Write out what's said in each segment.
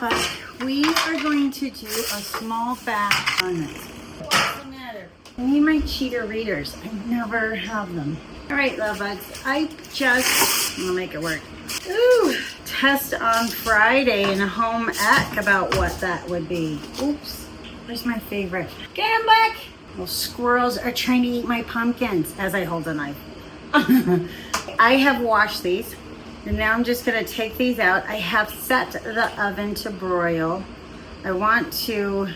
but we are going to do a small batch on this. What's the matter? I need my cheater readers. I never have them. All right, love bugs. I'm gonna make it work. Ooh, test on Friday in home ec about what that would be. Oops, where's my favorite? Get him back! Those squirrels are trying to eat my pumpkins as I hold the knife. I have washed these, and now I'm just gonna take these out. I have set the oven to broil. I want to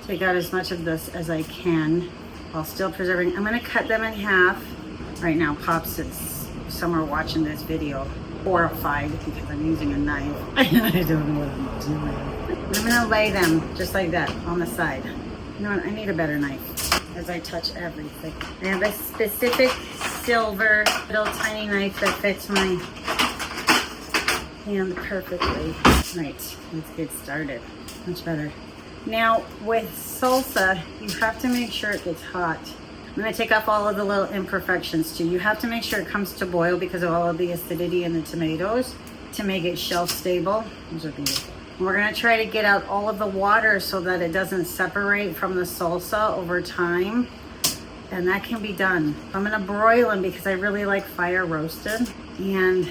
take out as much of this as I can while still preserving. I'm gonna cut them in half. Right now, Pops is somewhere watching this video, horrified because I'm using a knife. I don't know what I'm doing. I'm gonna lay them just like that on the side. You know what, I need a better knife as I touch everything. I have a specific silver little tiny knife that fits my hand perfectly. Right, let's get started. Much better. Now with salsa, you have to make sure it gets hot. I'm gonna take off all of the little imperfections too. You have to make sure it comes to boil because of all of the acidity in the tomatoes to make it shelf stable. Those are beautiful. We're gonna try to get out all of the water so that it doesn't separate from the salsa over time. And that can be done. I'm gonna broil them because I really like fire roasted. And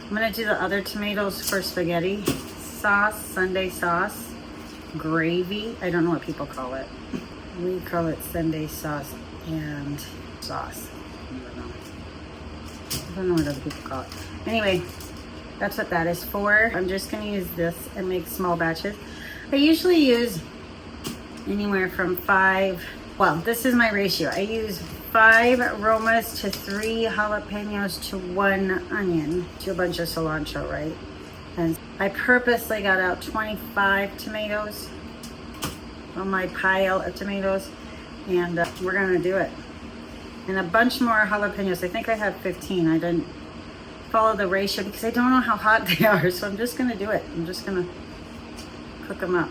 I'm gonna do the other tomatoes for spaghetti sauce, Sunday sauce, gravy. I don't know what people call it. We call it Sunday sauce and sauce. I don't know what other people call it. Anyway, that's what that is for. I'm just gonna use this and make small batches. I usually use anywhere from 5, well, this is my ratio. I use 5 aromas to 3 jalapenos to 1 onion to a bunch of cilantro, right? And I purposely got out 25 tomatoes on my pile of tomatoes, and we're gonna do it. And a bunch more jalapenos. I think I have 15. I didn't follow the ratio because I don't know how hot they are, so I'm just gonna do it. I'm just gonna cook them up.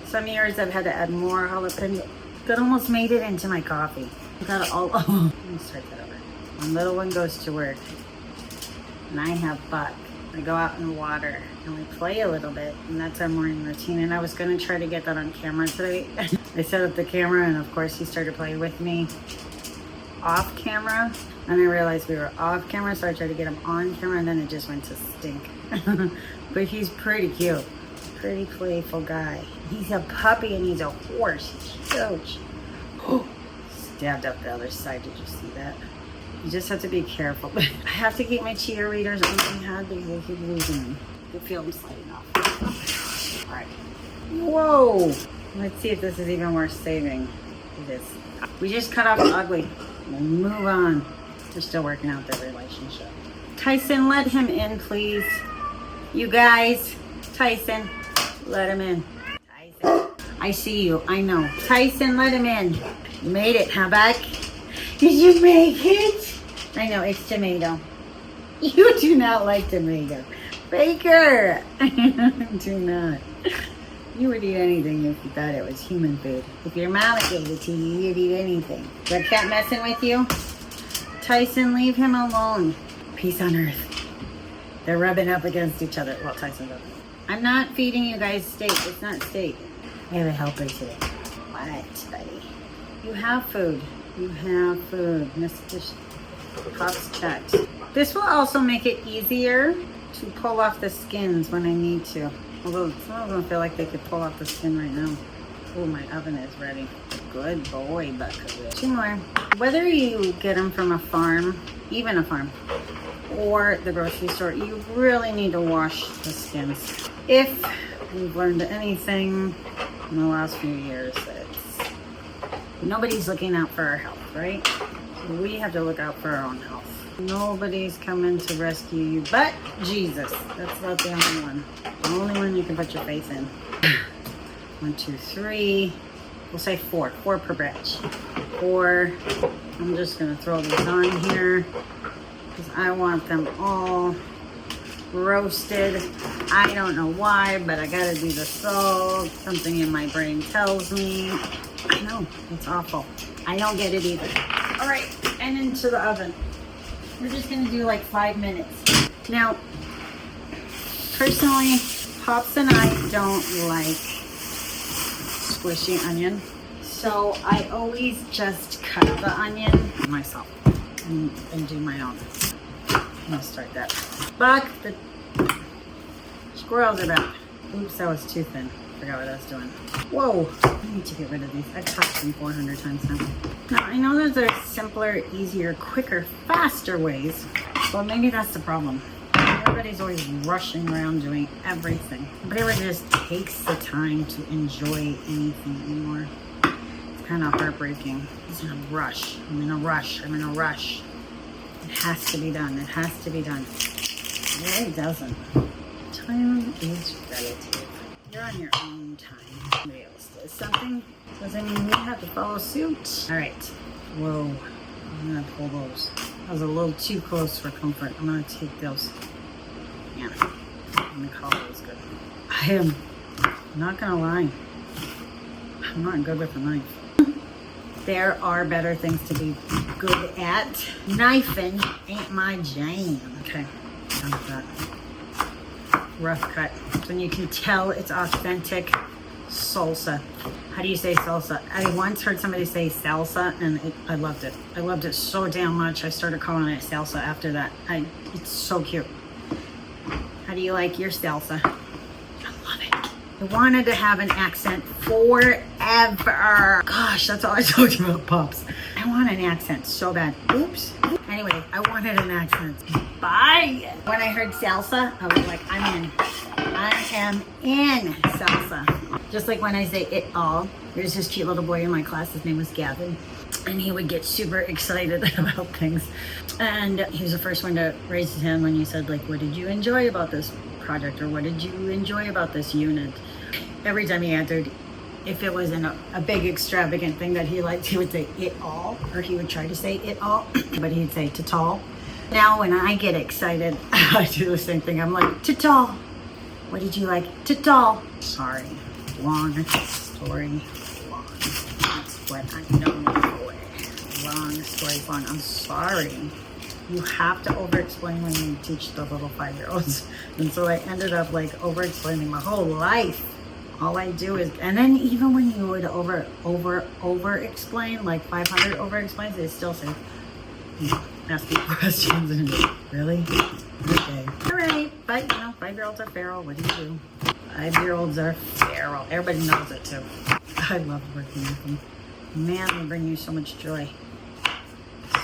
Some years I've had to add more jalapeno. That almost made it into my coffee. I got it all. Let me start that over. One little one goes to work, and I have Buck. I go out in the water and we play a little bit, and that's our morning routine. And I was gonna try to get that on camera today. I set up the camera, and of course he started playing with me off camera, and I realized we were off camera, so I tried to get him on camera, and then it just went to stink. But he's pretty cute, pretty playful guy. He's a puppy and he's a horse. He's huge. Oh, stabbed up the other side. Did you see that? You just have to be careful. I have to keep my cheater readers on my head because I keep losing them. You feel them sliding off. All right. Whoa. Let's see if this is even worth saving. It is. We just cut off the ugly. We'll move on. We're still working out the relationship. Tyson, let him in, please. You guys. Tyson, let him in. Tyson. I see you. I know. Tyson, let him in. You made it, huh, Buck? Did you make it? I know, it's tomato. You do not like tomato. Baker! Do not. You would eat anything if you thought it was human food. If your mama gave it to you, you'd eat anything. Is that cat messing with you? Tyson, leave him alone. Peace on earth. They're rubbing up against each other. Well, Tyson doesn't. I'm not feeding you guys steak. It's not steak. I have a helper today. What, buddy? You have food. You have food. Mr. Pops checked. This will also make it easier to pull off the skins when I need to. Although some of them feel like they could pull off the skin right now. Oh, my oven is ready. Good boy, Buckaroo. 2 more. Whether you get them from a farm, even a farm, or the grocery store, you really need to wash the skins. If we've learned anything in the last few years, it's nobody's looking out for our health, right? So we have to look out for our own health. Nobody's coming to rescue you but Jesus. That's not the only one. The only one you can put your faith in. 1, 2, 3. We'll say 4. 4 per batch. 4. I'm just gonna throw these on here because I want them all roasted. I don't know why, but I gotta do the salt. Something in my brain tells me. I know, it's awful. I don't get it either. All right, and into the oven. We're just gonna do like 5 minutes. Now, personally, Pops and I don't like squishy onion, so I always just cut the onion myself and do my own. I'll start that. Buck, the squirrels are back. Oops, that was too thin. Forgot what I was doing. Whoa, I need to get rid of these. I've touched them 400 times now. Now, I know those are simpler, easier, quicker, faster ways. Well, maybe that's the problem. Everybody's always rushing around doing everything. Nobody ever just takes the time to enjoy anything anymore. It's kind of heartbreaking. It's in a rush. I'm in a rush. I'm in a rush. It has to be done. It has to be done. It really doesn't. Time is relative. You're on your own time. Somebody else does something. Doesn't mean you have to follow suit. All right. Whoa. I'm gonna pull those. That was a little too close for comfort. I'm gonna take those. Yeah. I'm gonna call those good. I am not gonna lie. I'm not good with a knife. There are better things to be good at. Knifing ain't my jam. Okay. Done with that. Rough cut. When you can tell it's authentic salsa. How do you say salsa? I once heard somebody say salsa, and I loved it. I loved it so damn much. I started calling it salsa after that. It's so cute. How do you like your salsa? I love it. I wanted to have an accent forever. Gosh, that's all I told you about Pops. I want an accent so bad. Oops. Anyway, I wanted an accent. Bye. When I heard salsa, I was like, I'm in. I am in salsa. Just like when I say it all. There's this cute little boy in my class. His name was Gavin. And he would get super excited about things. And he was the first one to raise his hand when you said, like, what did you enjoy about this project? Or what did you enjoy about this unit? Every time he answered, if it was in a big extravagant thing that he liked, he would say it all. Or he would try to say it all. But he'd say ta-tall. Now when I get excited, I do the same thing. I'm like, ta-tall. What did you like? Ta-tall. Sorry. Long story long. That's what I know for. Long story long. I'm sorry. You have to over-explain when you teach the little 5-year-olds. And so I ended up like over-explaining my whole life. All I do is, and then even when you would over-explain, like 500 over-explains, they still say, ask you questions and really? Okay. All right. But, you know, 5-year-olds are feral. What do you do? 5-year-olds are feral. Everybody knows it too. I love working with them. Man, they bring you so much joy.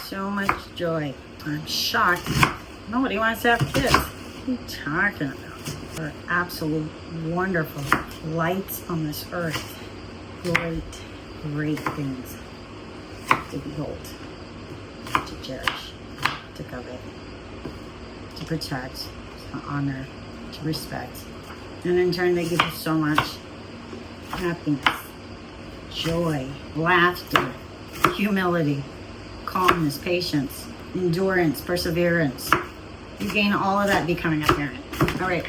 So much joy. I'm shocked. Nobody wants to have kids. What are you talking about? They're absolute wonderful lights on this earth. Great, great things to behold, to cherish, to covet, to protect, to honor, to respect. And in turn, they give you so much happiness, joy, laughter, humility, calmness, patience, endurance, perseverance. You gain all of that becoming a parent. All right,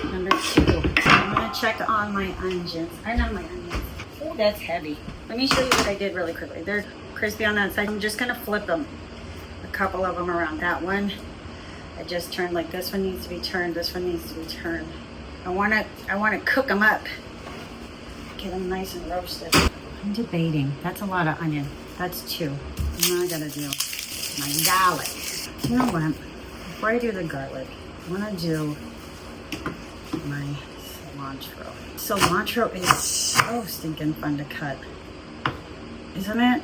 number 2. I'm gonna check on my onions. I know my onions. Oh, that's heavy. Let me show you what I did really quickly. They're crispy on that side. I'm just gonna flip them. A couple of them around. That one, I just turned like this one needs to be turned. This one needs to be turned. I wanna cook them up. Get them nice and roasted. I'm debating. That's a lot of onion. That's 2. Now I gotta do my garlic. You know what? Before I do the garlic, I wanna do my cilantro. Cilantro is so stinking fun to cut. Isn't it?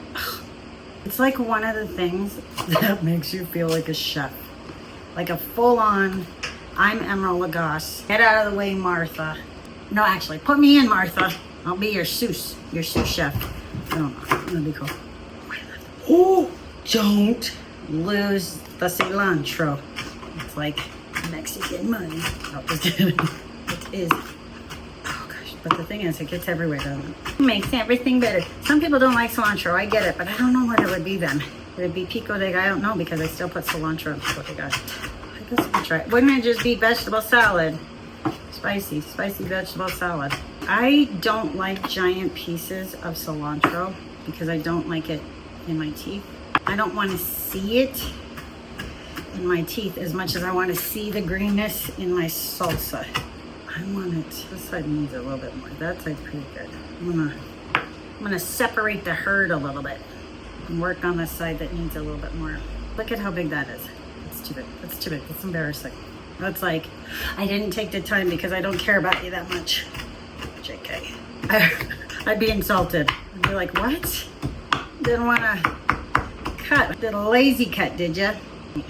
It's like one of the things that makes you feel like a chef. Like a full-on, I'm Emerald Lagasse. Get out of the way, Martha. No, actually, put me in, Martha. I'll be your sous chef. I don't know. That'd be cool. Oh, don't lose the cilantro. It's like Mexican money. No, just kidding. It is. Oh gosh, but the thing is, it gets everywhere, doesn't it? It makes everything better. Some people don't like cilantro. I get it, but I don't know what it would be then. Would it be pico de gallo? I don't know because I still put cilantro in pico de gallo. I guess we try it. Wouldn't it just be vegetable salad? Spicy vegetable salad. I don't like giant pieces of cilantro because I don't like it in my teeth. I don't want to see it in my teeth as much as I want to see the greenness in my salsa. I want it, this side needs a little bit more. That side's pretty good. I'm gonna separate the herd a little bit and work on the side that needs a little bit more. Look at how big that is. It's too big, it's too big, it's embarrassing. That's like, I didn't take the time because I don't care about you that much. JK. I'd be insulted. I'd be like, what? Didn't wanna cut, did a lazy cut, did you?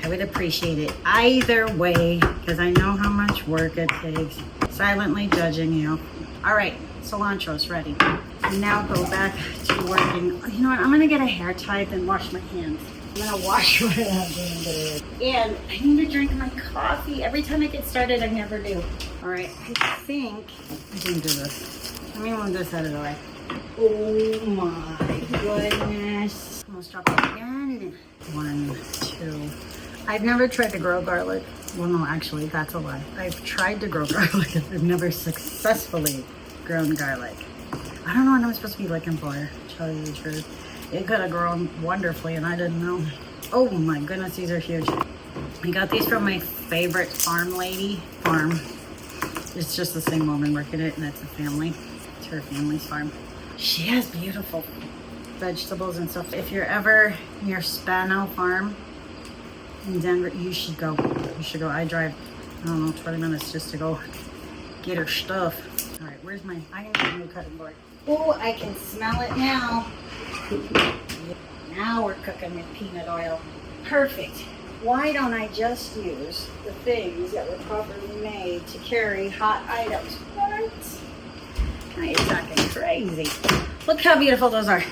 I would appreciate it either way because I know how much work it takes. Silently judging you. All right, cilantro's ready. And now go back to working. You know what? I'm gonna get a hair tied and wash my hands. I'm gonna wash my hands. And I need to drink my coffee. Every time I get started, I never do. All right, I think I can do this. Let me move this out of the way. Oh my goodness. Almost dropped it again. 1, 2. I've never tried to grow garlic. Well, no, actually, that's a lie. I've tried to grow garlic. I've never successfully grown garlic. I don't know what I'm supposed to be looking for, to tell you the truth. It could have grown wonderfully and I didn't know. Oh my goodness, these are huge. I got these from my favorite farm. It's just the same woman working it and it's a family. It's her family's farm. She has beautiful vegetables and stuff. If you're ever near Spano Farm in Denver, you should go. You should go. I drive, I don't know, 20 minutes just to go get her stuff. All right, where's my, I need a new cutting board. Oh, I can smell it now. Now we're cooking with peanut oil. Perfect. Why don't I just use the things that were properly made to carry hot items? What? Now you're talking crazy. Look how beautiful those are.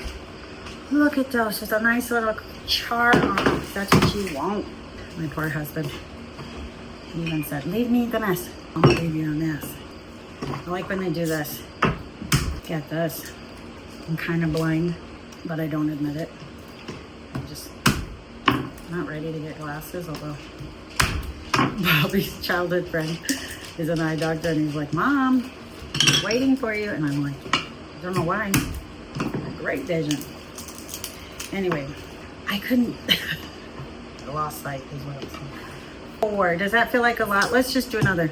Look at those with a nice little char on them. That's what you want. My poor husband. He even said, leave me the mess. I'll leave you a mess. I like when they do this. Get this. I'm kind of blind, but I don't admit it. I'm just not ready to get glasses, although Bobby's childhood friend is an eye doctor and he's like, Mom, I'm waiting for you. And I'm like, I don't know why. Great vision. Anyway, I couldn't. I lost sight is what I'm saying. 4. Does that feel like a lot? Let's just do another.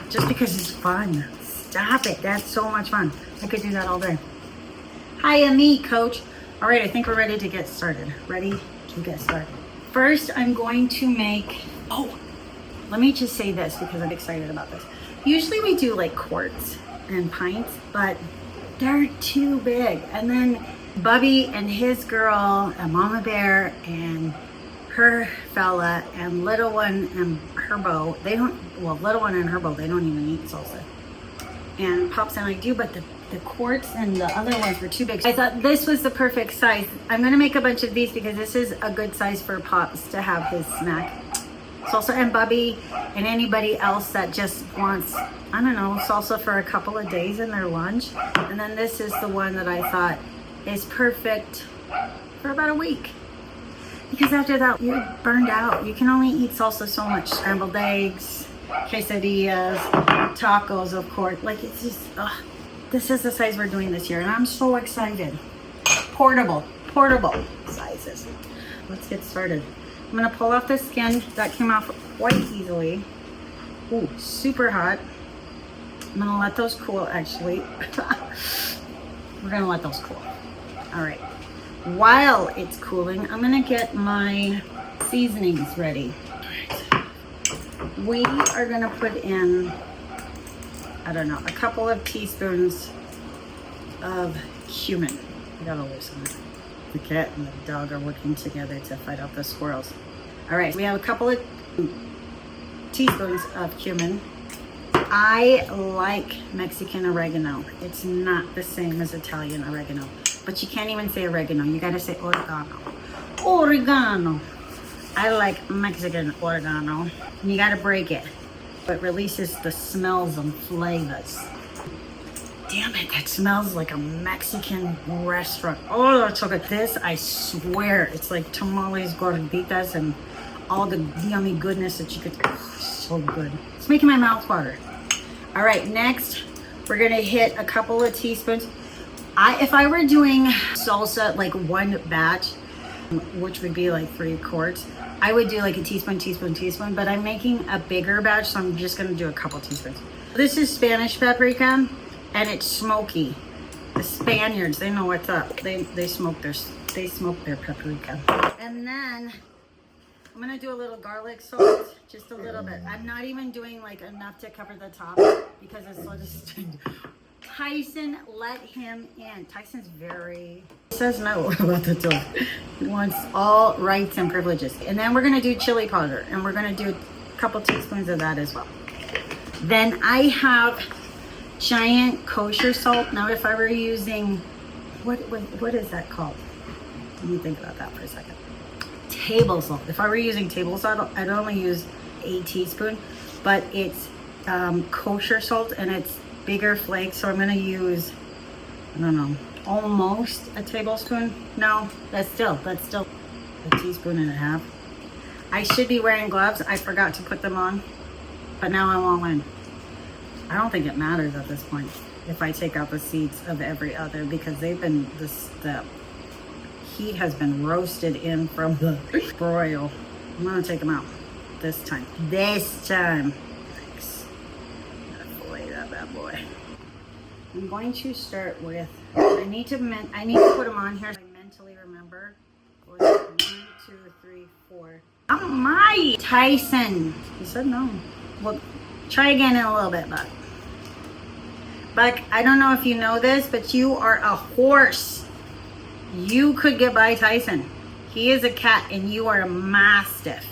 Just because it's fun. Stop it. That's so much fun. I could do that all day. Hiya me, coach. All right, I think we're ready to get started. Ready to get started. First, I'm going to make, let me just say this because I'm excited about this. Usually we do like quarts and pints, but they're too big. And then Bubby and his girl and Mama Bear and her fella and little one and her beau, little one and her beau, they don't even eat salsa. And Pops and I do, but the quarts and the other ones were too big. I thought this was the perfect size. I'm gonna make a bunch of these because this is a good size for Pops to have his snack. Salsa and Bubby and anybody else that just wants, I don't know, salsa for a couple of days in their lunch. And then this is the one that I thought is perfect for about a week. Because after that, you're burned out. You can only eat salsa so much. Scrambled eggs, quesadillas, tacos, of course. Like, it's just, this is the size we're doing this year. And I'm so excited. Portable sizes. Let's get started. I'm gonna pull off the skin. That came off quite easily. Ooh, super hot. I'm gonna let those cool, actually. We're gonna let those cool. All right. While it's cooling, I'm gonna get my seasonings ready. All right. We are gonna put in, I don't know, a couple of teaspoons of cumin. I gotta loosen it. The cat and the dog are working together to fight off the squirrels. All right, we have a couple of teaspoons of cumin. I like Mexican oregano. It's not the same as Italian oregano, but you can't even say oregano. You gotta say oregano. Oregano. I like Mexican oregano. And you gotta break it. It releases the smells and flavors. Damn it, that smells like a Mexican restaurant. Oh, that's so good. This, I swear, it's like tamales, gorditas, and all the yummy goodness that you could, so good. It's making my mouth water. All right, next, we're gonna hit a couple of teaspoons. If I were doing salsa, like one batch, which would be like 3 quarts, I would do like a teaspoon, but I'm making a bigger batch, so I'm just gonna do a couple teaspoons. This is Spanish paprika, and it's smoky. The Spaniards, they know what's up. They smoke their paprika. And then I'm gonna do a little garlic salt, just a little bit. I'm not even doing like enough to cover the top because it's so distinct. Tyson, let him in. Tyson's he says no about the dog. He wants all rights and privileges. And then we're gonna do chili powder, and we're gonna do a couple teaspoons of that as well. Then I have giant kosher salt. Now if I were using, what is that called? Let me think about that for a second. Table salt. If I were using table salt, I'd only use a teaspoon, but it's kosher salt and it's bigger flakes, so I'm gonna use, I don't know, almost a tablespoon. No, that's still a teaspoon and a half. I should be wearing gloves. I forgot to put them on, but now I won't win. I don't think it matters at this point if I take out the seeds of every other, because they've been, the heat has been roasted in from the broil. I'm gonna take them out this time. Thanks. Gotta fillet that bad boy. I'm going to start with, I need to put them on here so I mentally remember. 1, 2, 3, 4. Oh my! Tyson! He said no. Well, try again in a little bit, Buck. Buck, I don't know if you know this, but you are a horse. You could get by Tyson. He is a cat and you are a mastiff.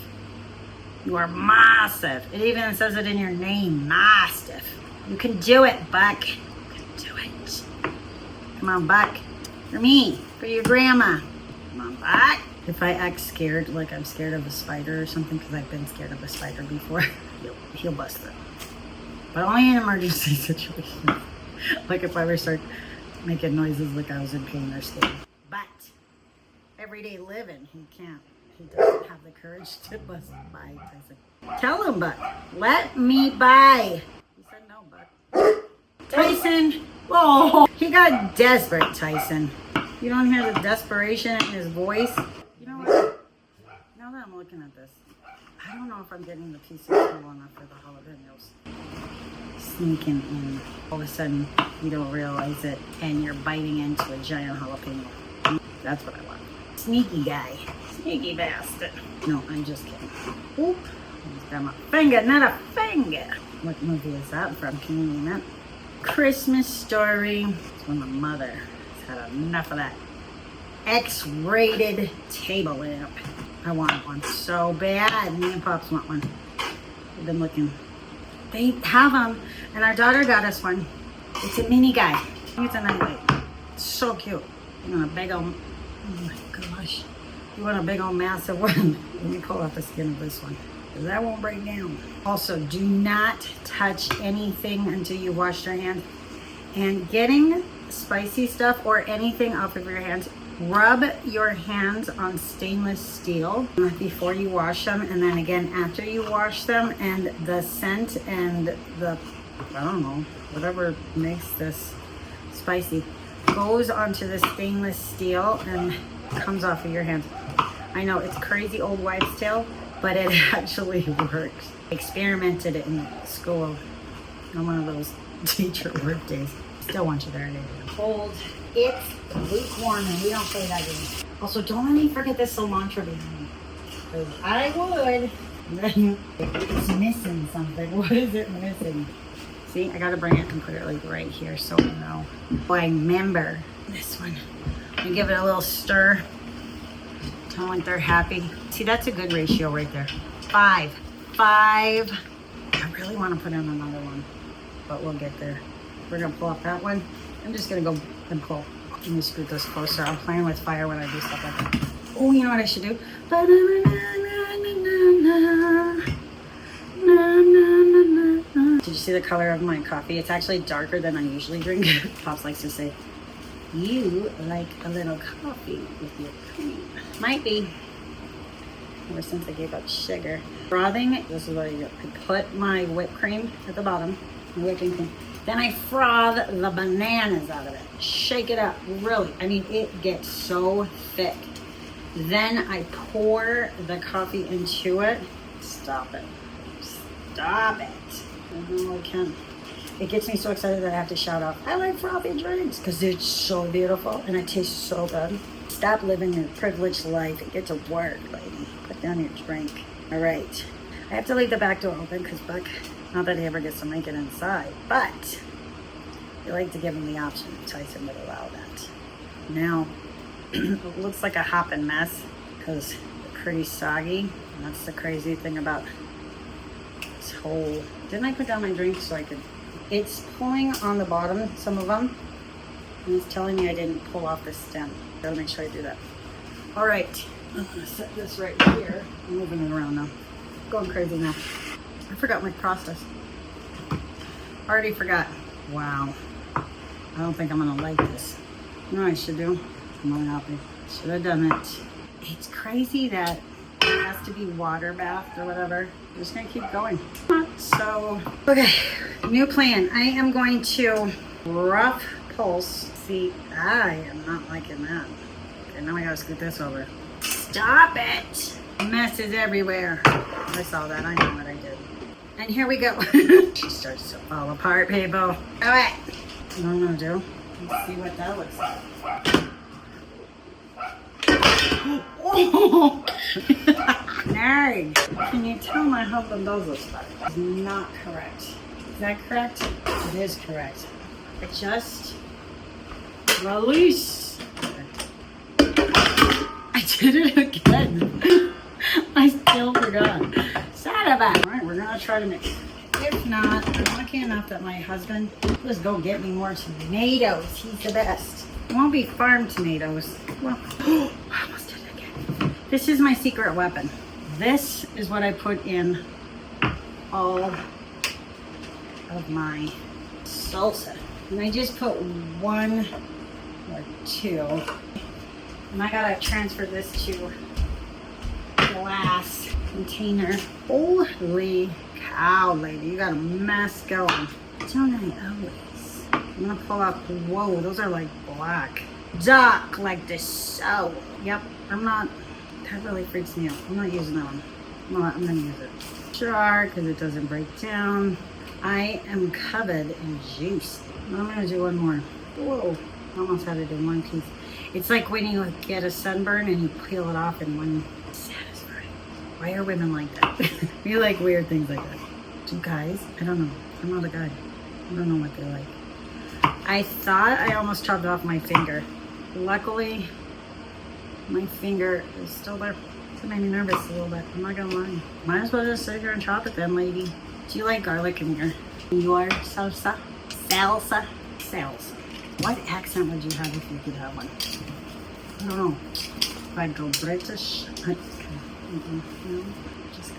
You are massive. It even says it in your name, mastiff. You can do it, Buck. You can do it. Come on, Buck. For me, for your grandma. Come on, Buck. If I act scared, like I'm scared of a spider or something, because I've been scared of a spider before, he'll bust through. But only in emergency situations. Like if I ever start making noises like I was in pain or scared. But everyday living, he can't. He doesn't have the courage to bust by Tyson. Tell him, Buck. Let me by. He said no, Buck. Tyson. Oh, he got desperate, Tyson. You don't hear the desperation in his voice. You know what? Now that I'm looking at this, I don't know if I'm getting the pieces small enough for the jalapenos. Sneaking in. All of a sudden, you don't realize it, and you're biting into a giant jalapeno. That's what I want. Sneaky guy. Sneaky bastard. No, I'm just kidding. Oop. I just got my finger, not a finger. What movie is that from? Can you name it? Christmas Story. It's when the mother has had enough of that X-rated table lamp. I want one so bad. Me and Pops want one. We've been looking. They have them, and our daughter got us one. It's a mini guy. It's a nightlight. It's so cute. You want a big old, oh my gosh. You want a big old massive one. Let me pull off the skin of this one, because that won't break down. Also, do not touch anything until you wash your hands. And getting spicy stuff or anything off of your hands, rub your hands on stainless steel before you wash them, and then again after you wash them, and the scent and the, I don't know, whatever makes this spicy goes onto the stainless steel and comes off of your hands. I know it's crazy old wives' tale, but it actually works. Experimented it in school on one of those teacher work days. Still want you there today. Cold. It's lukewarm, and we don't play that game. Also, don't let me forget this cilantro behind me, because I would. Then it's missing something. What is it missing? See, I gotta bring it and put it like right here so we know. Oh, I remember this one. I give it a little stir. Tell them they're happy. See, that's a good ratio right there. 5. I really want to put in another one, but we'll get there. We're gonna pull up that one. I'm just gonna go and pull. Let me scoot this closer. I'm playing with fire when I do stuff like that. Oh, you know what I should do? Did you see the color of my coffee? It's actually darker than I usually drink. Pops likes to say, you like a little coffee with your cream. Might be. Ever since I gave up sugar. Frothing, this is what I do. I put my whipped cream at the bottom, my whipping cream. Then I froth the bananas out of it. Shake it up, really. I mean, it gets so thick. Then I pour the coffee into it. Stop it. Stop it. I know I can. It gets me so excited that I have to shout out, I like frothy drinks, because it's so beautiful and it tastes so good. Stop living your privileged life and get to work, lady. Put down your drink. All right. I have to leave the back door open because Buck, not that he ever gets to make it inside, but I like to give him the option. Tyson would allow that. Now, it looks like a hopping mess because they're pretty soggy. And that's the crazy thing about this whole... Didn't I put down my drink so I could... It's pulling on the bottom, some of them, and it's telling me I didn't pull off the stem. Gotta make sure I do that. All right, I'm gonna set this right here. I'm moving it around now. Going crazy now. I forgot my process. Already forgot. Wow. I don't think I'm gonna like this. You know what I should do? I'm unhappy. Should have done it. It's crazy that it has to be water bathed or whatever. I'm just gonna keep going. So, okay, new plan. I am going to rough pulse. See, I am not liking that. Okay, now I gotta scoot this over. Stop it! Messes everywhere. I saw that, I know what I did. And here we go. She starts to fall apart, people. All right, what I'm gonna do, let's see what that looks like. Oh! Nerd! Can you tell my husband does this stuff? It's not correct. Is that correct? It is correct. Adjust. Release. I did it again. I still forgot. Sad about it. All right, we're gonna try to make it. If not, I'm lucky enough that my husband was go get me more tomatoes. He's the best. It won't be farm tomatoes. Well, I almost did it again. This is my secret weapon. This is what I put in all of my salsa. And I just put 1 or 2. And I gotta transfer this to glass container. Holy cow, lady, you got a mess going. Don't I always? I'm gonna pull out, whoa, those are like black. Dark like the soul. Yep, I'm not, that really freaks me out. I'm not using that one. I'm gonna use it. Jar, because it doesn't break down. I am covered in juice. I'm gonna do one more. Whoa, almost had to do one piece. It's like when you get a sunburn and you peel it off in one. Satisfying. Why are women like that? We like weird things like that. Do guys? I don't know. I'm not a guy. I don't know what they like. I thought I almost chopped off my finger. Luckily, my finger is still there. It made me nervous a little bit. I'm not gonna lie. Might as well just sit here and chop it then, lady. Do you like garlic in your salsa? Salsa? Salsa. What accent would you have if you could have one? I don't know. If I'd go British.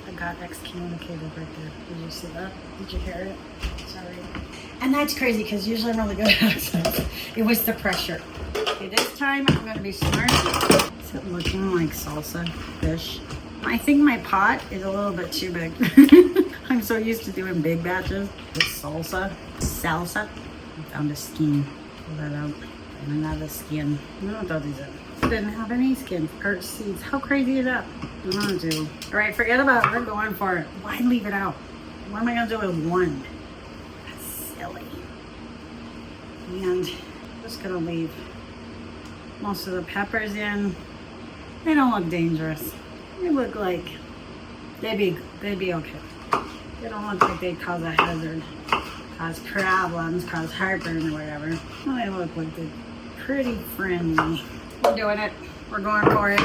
I got excommunicated right there. Did you see that? Did you hear it? Sorry. And that's crazy because usually I'm really good at accents. It was the pressure. Okay, this time I'm going to be smart. Is it looking like salsa fish? I think my pot is a little bit too big. I'm so used to doing big batches. This salsa. I found a skin. Pull that out. And another skin. I don't know what all these are. It didn't have any skin or seeds. How crazy is that? I'm gonna do. Alright, forget about it. We're going for it. Why leave it out? What am I gonna do with one? That's silly. And I'm just gonna leave most of the peppers in. They don't look dangerous. They look like they'd be okay. They don't look like they'd cause a hazard, cause problems, cause heartburn or whatever. Well, they look like they're pretty friendly. We're doing it. We're going for it.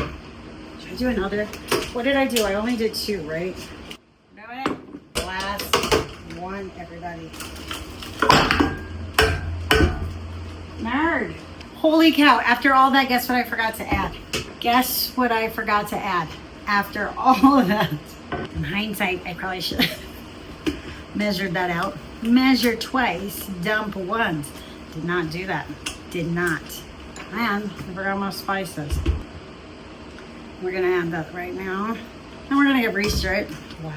Should I do another? What did I do? I only did 2, right? Doing it. Last one, everybody. Nerd. Holy cow. After all that, guess what I forgot to add? Guess what I forgot to add? After all of that. In hindsight, I probably should have measured that out. Measure twice, dump once. Did not do that. Did not. And I forgot my spices. We're gonna add that right now. And we're gonna get re-stir it. Wow,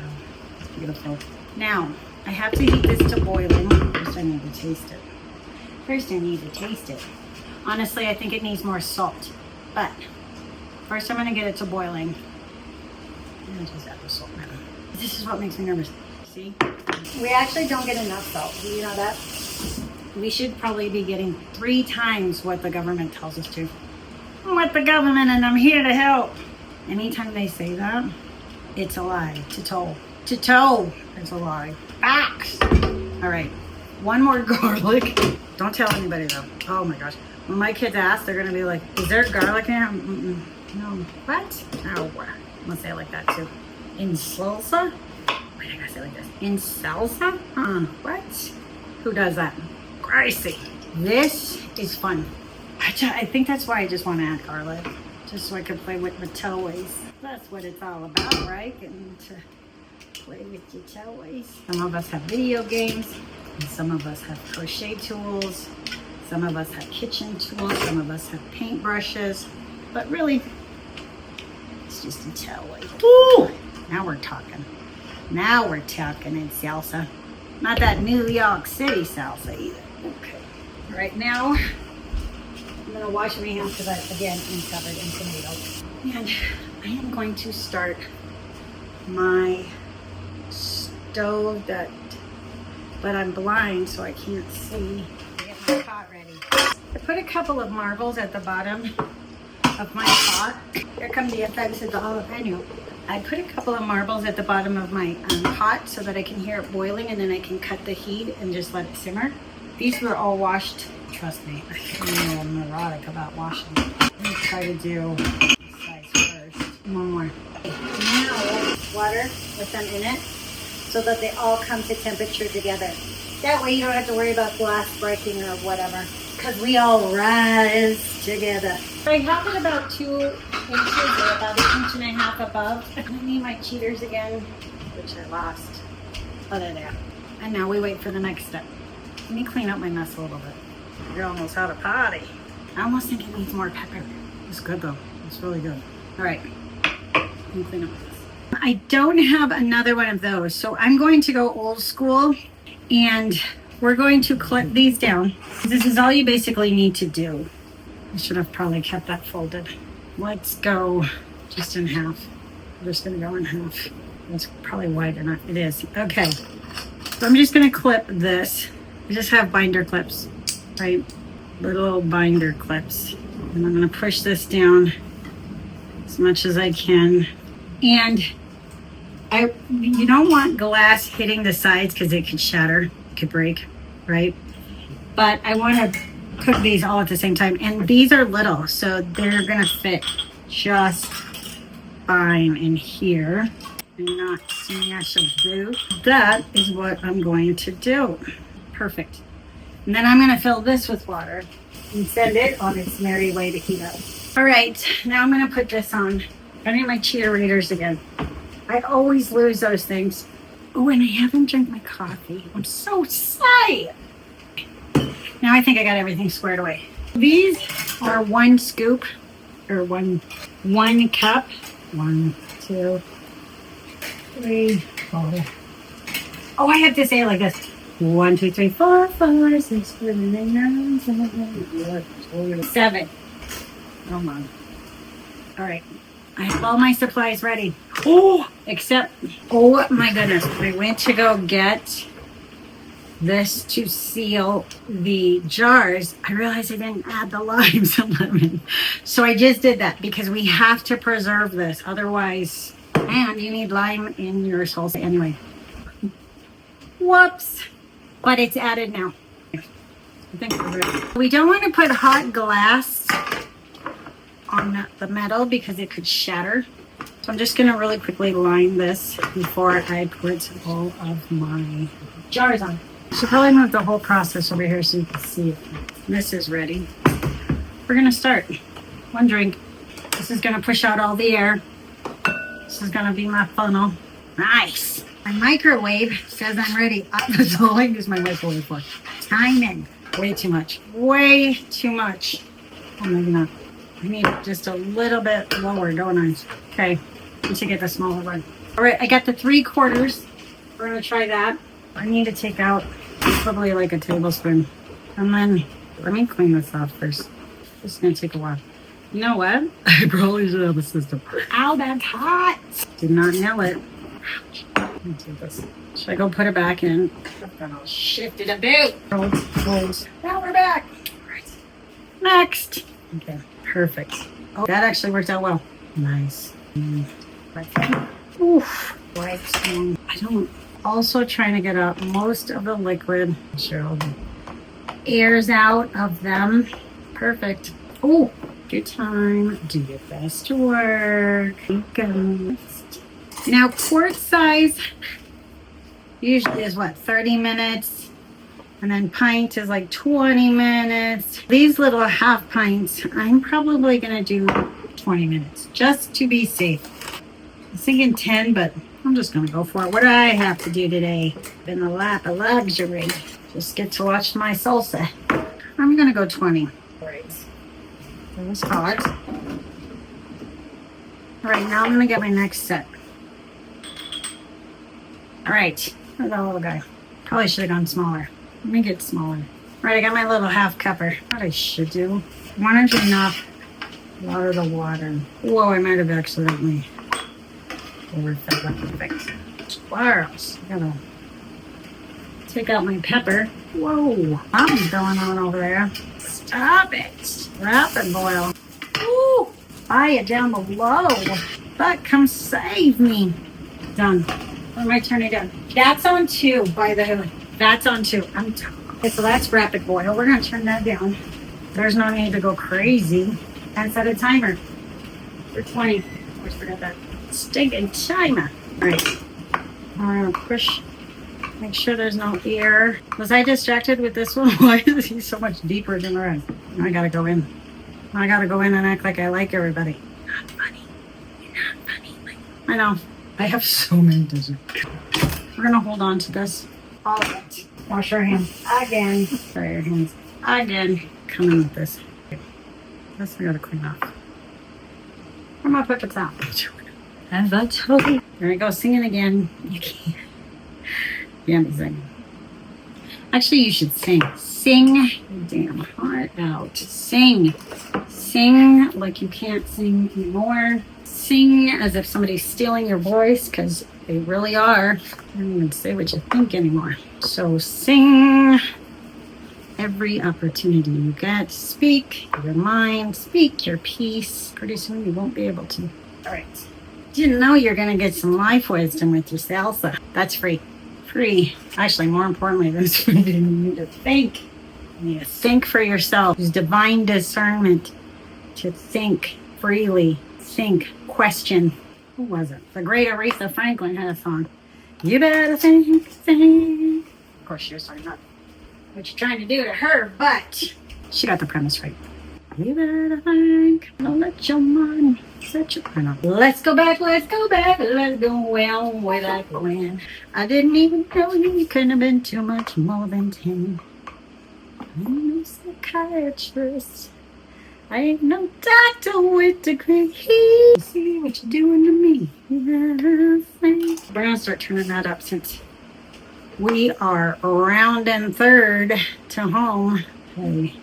it's beautiful. Now, I have to heat this to boiling. First I need to taste it. Honestly, I think it needs more salt. But first I'm gonna get it to boiling. I'm gonna just add the salt now. This is what makes me nervous. See? We actually don't get enough salt. Do you know that? We should probably be getting 3 times what the government tells us to. I'm with the government and I'm here to help. Anytime they say that, it's a lie. To toe is a lie. Facts. All right. One more garlic. Don't tell anybody though. Oh my gosh. When my kids ask, they're going to be like, is there garlic in here? No. What? Oh, I'm going to say it like that too. In salsa? Wait, I got to say it like this. In salsa? What? Who does that? Crazy. This is fun. I think that's why I just want to add garlic. Just so I can play with my toys. That's what it's all about, right? Getting to play with your toys. Some of us have video games. And some of us have crochet tools. Some of us have kitchen tools. Some of us have paintbrushes. But really, it's just a toy. Ooh! Now we're talking. Now we're talking in salsa. Not that New York City salsa either. Okay. Right now, I'm going to wash my hands because I, again, am covered in tomatoes. And I am going to start my stove but I'm blind so I can't see. Get my pot ready. I put a couple of marbles at the bottom of my pot. Here come the effects of the jalapeno. I put a couple of marbles at the bottom of my pot so that I can hear it boiling, and then I can cut the heat and just let it simmer. These were all washed. Trust me, I'm neurotic about washing. I'm gonna try to do this size first. One more. Now, water with them in it so that they all come to temperature together. That way you don't have to worry about glass breaking or whatever, because we all rise together. I have it about 2 inches or about 1.5 inches above. I need my cheaters again, which I lost. Oh, they're there. And now we wait for the next step. Let me clean up my mess a little bit. You're almost out of potty. I almost think it needs more pepper. It's good though. It's really good. All right. Let me clean up this. I don't have another one of those, so I'm going to go old school and we're going to clip these down. This is all you basically need to do. I should have probably kept that folded. Let's go just in half. I'm just gonna go in half. That's probably wide enough. It is. Okay. So I'm just gonna clip this. I just have binder clips, right? Little binder clips. And I'm gonna push this down as much as I can. And you don't want glass hitting the sides because it could shatter, it could break, right? But I want to cook these all at the same time. And these are little, so they're gonna fit just fine in here and not smash a boot. That is what I'm going to do. Perfect. And then I'm gonna fill this with water and send it on its merry way to heat up. All right, now I'm gonna put this on. I need my cheerleaders again. I always lose those things. Oh, and I haven't drank my coffee. I'm so excited. Now I think I got everything squared away. These are 1 scoop or one cup. 1, 2, 3, 4. Oh, I have to say it like this. 1, 2, 3, 4, 5, 6, 7, 8, 9, 10, 7. Come on. All right. I have all my supplies ready. Oh, except, oh my goodness. I went to go get this to seal the jars. I realized I didn't add the limes and lemon. So I just did that because we have to preserve this. Otherwise, and you need lime in your salsa anyway. Whoops. But it's added now. I think we're ready. We don't want to put hot glass on the metal because it could shatter. So I'm just gonna really quickly line this before I put all of my jars on. I should probably move the whole process over here so you can see it. This is ready. We're gonna start. 1 drink. This is gonna push out all the air. This is gonna be my funnel. Nice. My microwave says I'm ready. That's all I use my microwave for. Timing. Way too much. Way too much. Oh, maybe not. I need just a little bit lower, don't I? Okay, need to get the smaller one. All right, I got the 3/4. We're gonna try that. I need to take out probably like a tablespoon. And then, let me clean this off first. This is gonna take a while. You know what? I probably should have a system. Ow, that's hot. Did not nail it. Should I go put it back in? I'll shift it a bit. Hold. Now we're back. Right. Next. Okay, perfect. Oh, that actually worked out well. Nice. Right. Oof. Right. I don't. Also trying to get out most of the liquid. Sure, all the air's out of them. Perfect. Oh, good time. Do your best work. You go. Now, quart size usually is what, 30 minutes? And then pint is like 20 minutes. These little half pints, I'm probably going to do 20 minutes just to be safe. I was thinking 10, but I'm just going to go for it. What do I have to do today? In the lap of luxury. Just get to watch my salsa. I'm going to go 20. Right. It was hot. All right, now I'm going to get my next set. All right, there's that little guy. Probably should have gone smaller. Let me get smaller. All right, I got my little half cupper. What I should do, I wanted to knock a lot of the water. Whoa, I might have accidentally overfilled that perfect. Squirrels. I gotta take out my pepper. Whoa, something's going on over there. Stop it. Rapid boil. Ooh, fire down below. But come save me. Done. Or am I turning down? That's on 2, by the way. That's on 2. Okay, so that's rapid boil. We're going to turn that down. There's no need to go crazy. And set a timer for 20. Always forget that. Stinking timer. All right. I'm going to push. Make sure there's no air. Was I distracted with this one? Why is he so much deeper than the rest? I got to go in. I got to go in and act like I like everybody. Not funny. You're not funny. I know. I have so many dishes. We're going to hold on to this. All of it. Wash our hands again. Dry your hands again. Come in with this. This we got to clean off. Where my puppets out? Have I told you? There we go. Singing again. You can't. You can't sing. Actually, you should sing. Sing your damn heart out. Sing. Sing like you can't sing anymore. Sing as if somebody's stealing your voice, because they really are. I don't even say what you think anymore. So sing every opportunity you get. Speak your mind. Speak your piece. Pretty soon you won't be able to. All right. Didn't know you're going to get some life wisdom with your salsa. That's free. Free. Actually, more importantly, that's free. You need to think. You need to think for yourself. Use divine discernment to think freely. Think, question. Who was it? The great Aretha Franklin had a song. You better think, think. Of course, she was talking about what you're trying to do to her, but she got the premise right. You better think. Don't let your mind set your mind. Let's go back, let's go back, let's go way back when. I didn't even know you couldn't have been too much more than 10. I'm no psychiatrist. I ain't no doctor with degree. See what you're doing to me. We're gonna start turning that up since we are rounding third to home. Okay.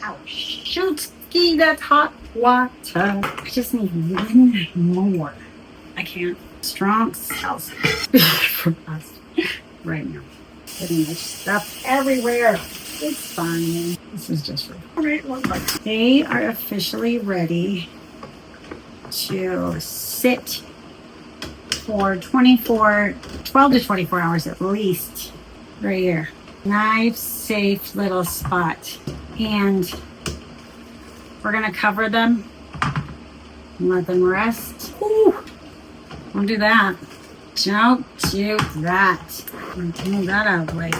Ow, shoot, ski, that's hot water. I just need one more. I can't. Strong salsa for us right now. Getting this stuff everywhere. It's fine. This is just for. All right, they are officially ready to sit for 12 to 24 hours at least. Right here. Nice, safe little spot. And we're going to cover them and let them rest. Ooh, don't do that. Don't do that. I'm going to move that out of the way.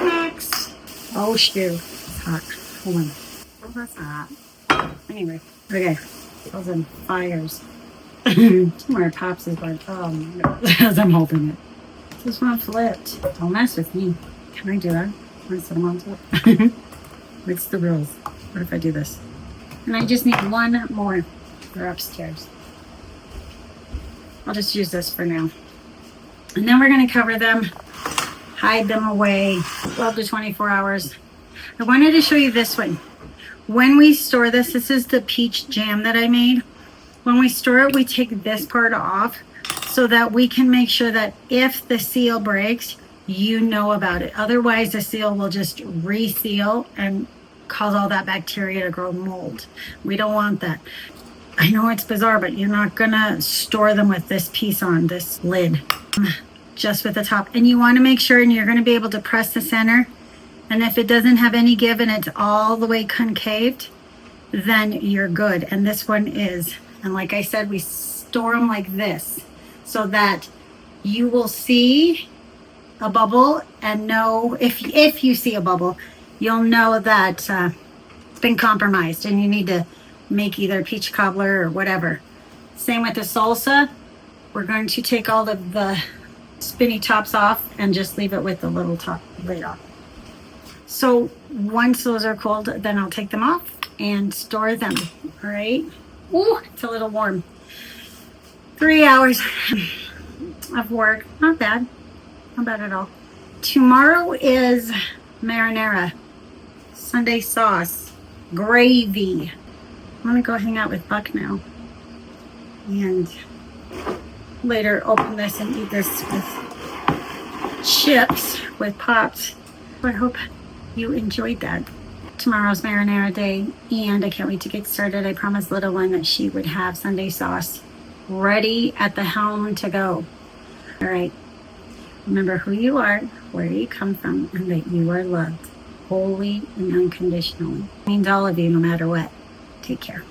Next. Oh, shoot. It's hot. Hold on. Oh, that's hot. Anyway. Okay. Those are fires. Somewhere Pops is like, oh my God. As I'm holding it. This one flipped. Don't mess with me. Can I do that? Can I set them on top? What's the rules? What if I do this? And I just need one more. They're upstairs. I'll just use this for now. And then we're going to cover them. Hide them away 12 to 24 hours. I wanted to show you this one. When we store this is the peach jam that I made. When we store it, we take this part off so that we can make sure that if the seal breaks, you know about it. Otherwise, the seal will just reseal and cause all that bacteria to grow mold. We don't want that. I know it's bizarre, but you're not gonna store them with this piece on, this lid, just with the top. And you want to make sure, and you're going to be able to press the center. And if it doesn't have any give and it's all the way concaved, then you're good. And this one is. And like I said, we store them like this so that you will see a bubble and know, if you see a bubble, you'll know that it's been compromised and you need to make either peach cobbler or whatever. Same with the salsa. We're going to take all of the spinny tops off and just leave it with the little top lid on. So once those are cold, then I'll take them off and store them. All right. Ooh, it's a little warm. 3 hours of work. Not bad. Not bad at all. Tomorrow is marinara, Sunday sauce, gravy. I'm gonna go hang out with Buck now and later open this and eat this with chips with Pops. I hope you enjoyed that. Tomorrow's marinara day and I can't wait to get started. I promised little one that she would have Sunday sauce ready at the helm to go. All right. Remember who you are, where you come from, and that you are loved wholly and unconditionally. It means all of you no matter what. Take care.